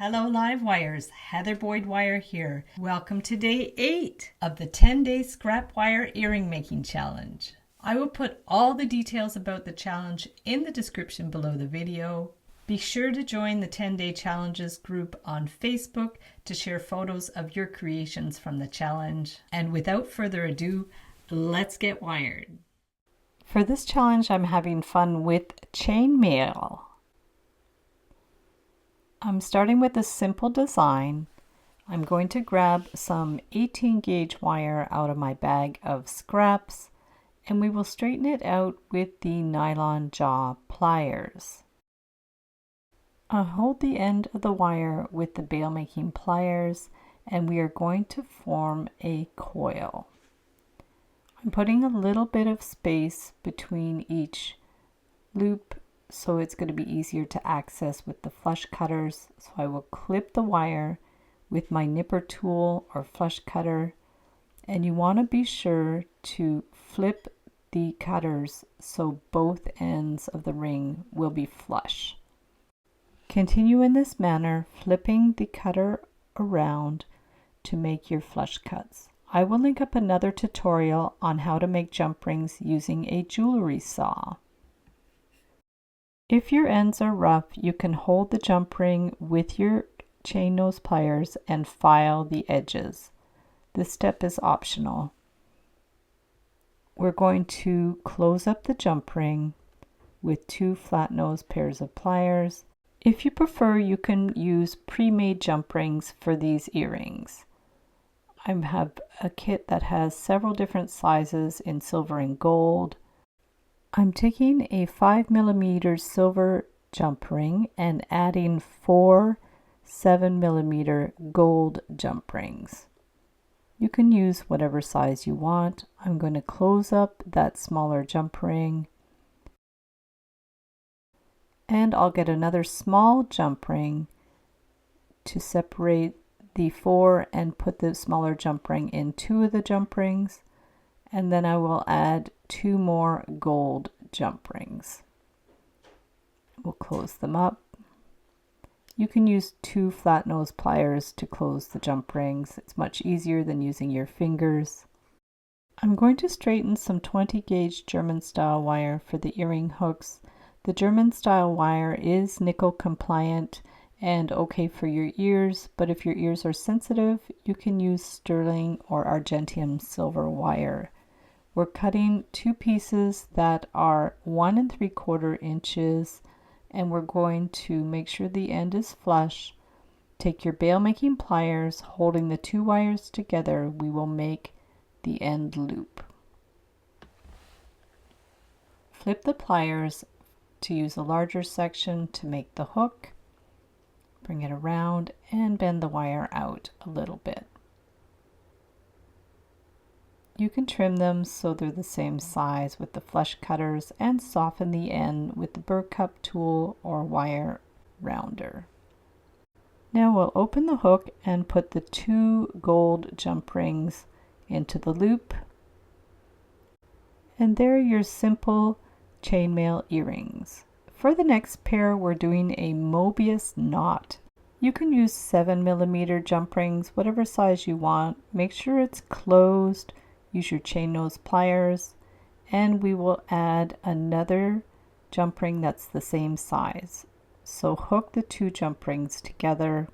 Hello Live Wires, Heather Boyd Wire here. Welcome to day 8 of the 10-day scrap wire earring making challenge. I will put all the details about the challenge in the description below the video. Be sure to join the 10-day challenges group on Facebook to share photos of your creations from the challenge. And without further ado, let's get wired. For this challenge, I'm having fun with chainmail. I'm starting with a simple design. I'm going to grab some 18 gauge wire out of my bag of scraps, and we will straighten it out with the nylon jaw pliers. I'll hold the end of the wire with the bail making pliers, and we are going to form a coil. I'm putting a little bit of space between each loop so it's going to be easier to access with the flush cutters. So I will clip the wire with my nipper tool or flush cutter, and you want to be sure to flip the cutters so both ends of the ring will be flush. Continue in this manner, flipping the cutter around to make your flush cuts. I will link up another tutorial on how to make jump rings using a jewelry saw. If your ends are rough, you can hold the jump ring with your chain nose pliers and file the edges. This step is optional. We're going to close up the jump ring with 2 flat nose pairs of pliers. If you prefer, you can use pre-made jump rings for these earrings. I have a kit that has several different sizes in silver and gold. I'm taking a 5mm silver jump ring and adding 4 7mm gold jump rings. You can use whatever size you want. I'm going to close up that smaller jump ring, and I'll get another small jump ring to separate the 4 and put the smaller jump ring in 2 of the jump rings, and then I will add 2 more gold jump rings. We'll close them up. You can use 2 flat nose pliers to close the jump rings. It's much easier than using your fingers. I'm going to straighten some 20 gauge German style wire for the earring hooks. The German style wire is nickel compliant and okay for your ears, but if your ears are sensitive, you can use sterling or argentium silver wire. We're cutting 2 pieces that are 1 3/4 inches, and we're going to make sure the end is flush. Take your bail making pliers, holding the 2 wires together, we will make the end loop. Flip the pliers to use a larger section to make the hook. Bring it around and bend the wire out a little bit. You can trim them so they're the same size with the flush cutters and soften the end with the burr cup tool or wire rounder. Now we'll open the hook and put the 2 gold jump rings into the loop. And there are your simple chainmail earrings. For the next pair, we're doing a Mobius knot. You can use 7mm jump rings, whatever size you want. Make sure it's closed. Use your chain nose pliers, and we will add another jump ring that's the same size. So hook the 2 jump rings together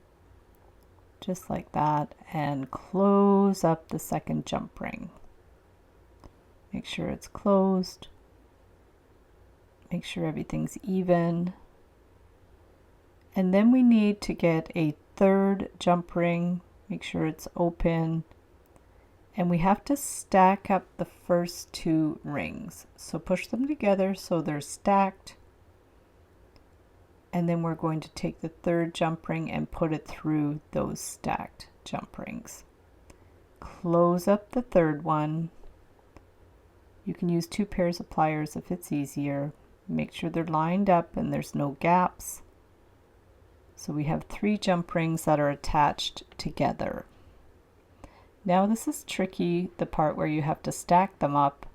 just like that and close up the second jump ring. Make sure it's closed. Make sure everything's even. And then we need to get a 3rd jump ring. Make sure it's open. And we have to stack up the first 2 rings. So push them together so they're stacked. And then we're going to take the 3rd jump ring and put it through those stacked jump rings. Close up the 3rd one. You can use 2 pairs of pliers if it's easier. Make sure they're lined up and there's no gaps. So we have 3 jump rings that are attached together. Now this is tricky, the part where you have to stack them up.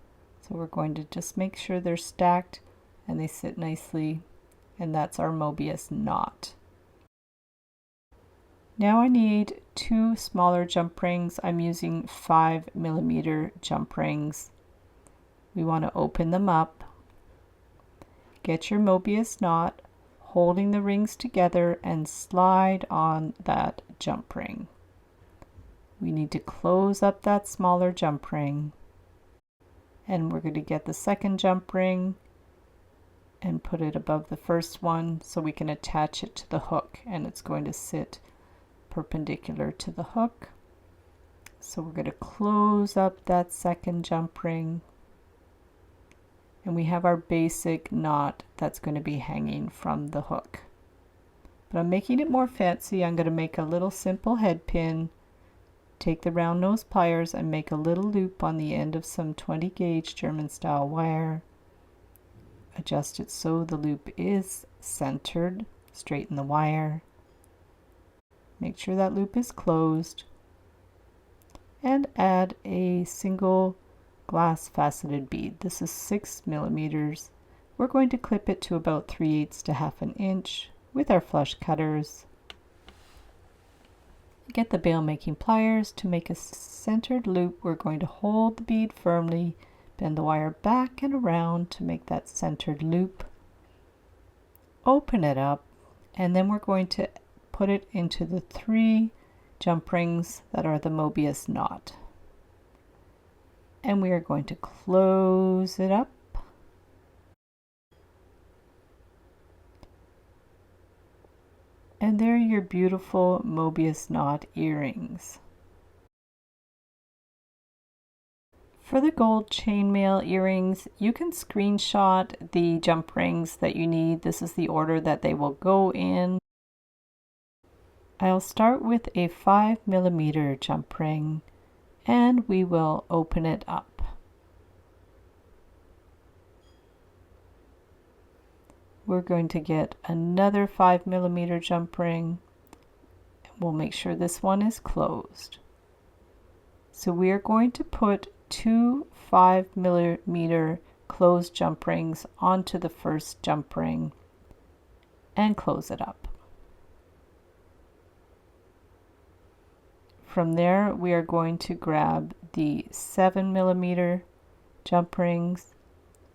So we're going to just make sure they're stacked and they sit nicely, and that's our Mobius knot. Now I need 2 smaller jump rings. I'm using 5mm jump rings. We want to open them up. Get your Mobius knot, holding the rings together, and slide on that jump ring. We need to close up that smaller jump ring. And we're going to get the second jump ring and put it above the first one so we can attach it to the hook, and it's going to sit perpendicular to the hook. So we're going to close up that second jump ring, and we have our basic knot that's going to be hanging from the hook. But I'm making it more fancy. I'm going to make a little simple head pin, take the round nose pliers and make a little loop on the end of some 20 gauge German style wire. Adjust it so the loop is centered, straighten the wire. Make sure that loop is closed, and add a single glass faceted bead. This is 6mm. We're going to clip it to about 3/8 to 1/2 inch with our flush cutters. Get the bail making pliers. To make a centered loop, we're going to hold the bead firmly, bend the wire back and around to make that centered loop. Open it up, and then we're going to put it into the 3 jump rings that are the Mobius knot. And we are going to close it up. And there are your beautiful Mobius knot earrings. For the gold chainmail earrings, you can screenshot the jump rings that you need. This is the order that they will go in. I'll start with a 5mm jump ring, and we will open it up. We're going to get another 5mm jump ring. We'll make sure this one is closed. So we are going to put 2 5mm closed jump rings onto the first jump ring and close it up. From there, we are going to grab the 7mm jump rings,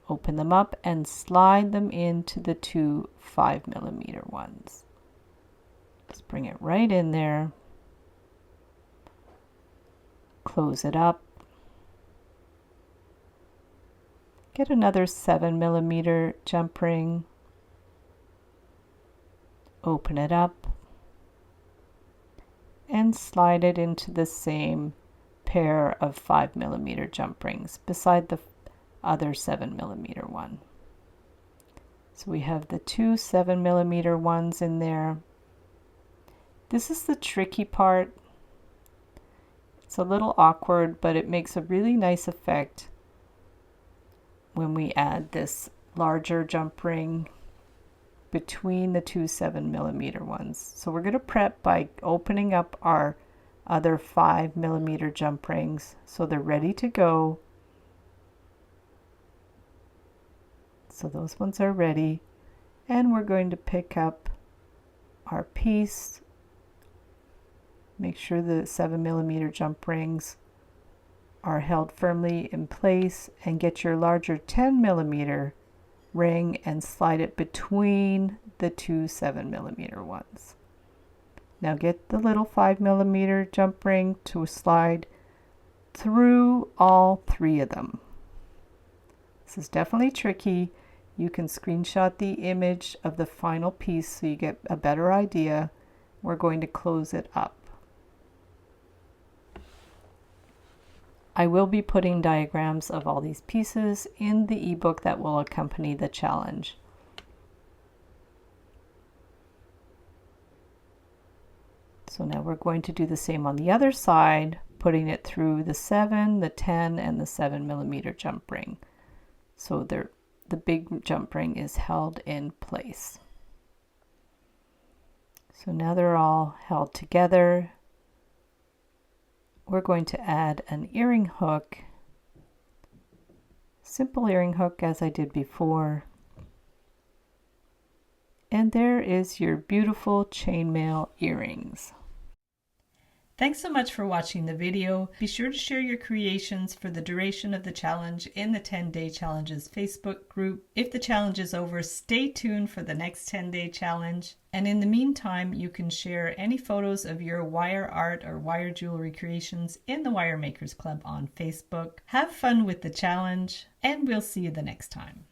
open them up, and slide them into the 2 5mm ones. Just bring it right in there, close it up, get another 7mm jump ring, open it up, and slide it into the same pair of 5mm jump rings beside the other 7mm one. So we have the 2 7mm ones in there. This is the tricky part. It's a little awkward, but it makes a really nice effect when we add this larger jump ring between the 2 7mm ones. So we're going to prep by opening up our other 5mm jump rings so they're ready to go. So those ones are ready, and we're going to pick up our piece. Make sure the 7mm jump rings are held firmly in place, and get your larger 10mm ring and slide it between the 2 7mm ones. Now get the little 5mm jump ring to slide through all 3 of them. This is definitely tricky. You can screenshot the image of the final piece so you get a better idea. We're going to close it up. I will be putting diagrams of all these pieces in the ebook that will accompany the challenge. So now we're going to do the same on the other side, putting it through the 7, the 10, and the 7mm jump ring. So the big jump ring is held in place. So now they're all held together. We're going to add an earring hook, simple earring hook as I did before. And there is your beautiful chainmail earrings. Thanks so much for watching the video. Be sure to share your creations for the duration of the challenge in the 10-Day Challenges Facebook group. If the challenge is over, stay tuned for the next 10-day challenge. And in the meantime, you can share any photos of your wire art or wire jewelry creations in the Wire Makers Club on Facebook. Have fun with the challenge, and we'll see you the next time.